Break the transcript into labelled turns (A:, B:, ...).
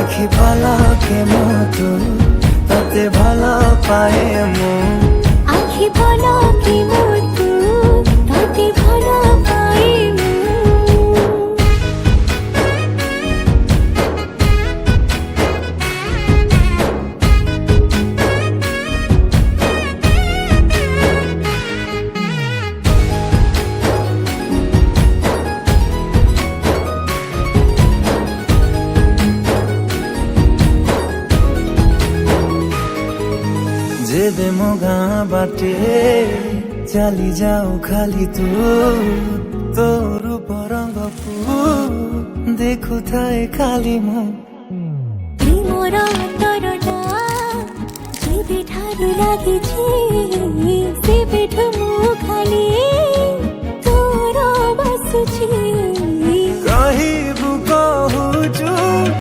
A: আখি পলকে মতো তাতে ভালো পায়ে মন
B: আখি পলকে মতো তাতে ভালো পায়ে
A: जेबे मोगा बाटे चली जाओ खाली तू तोर रंग फू देखु थाए खाली मो
B: प्रेमर तरटा जेबे ठाडो लागिछि सेबेठु मुखाली तोर बसुछि
A: कही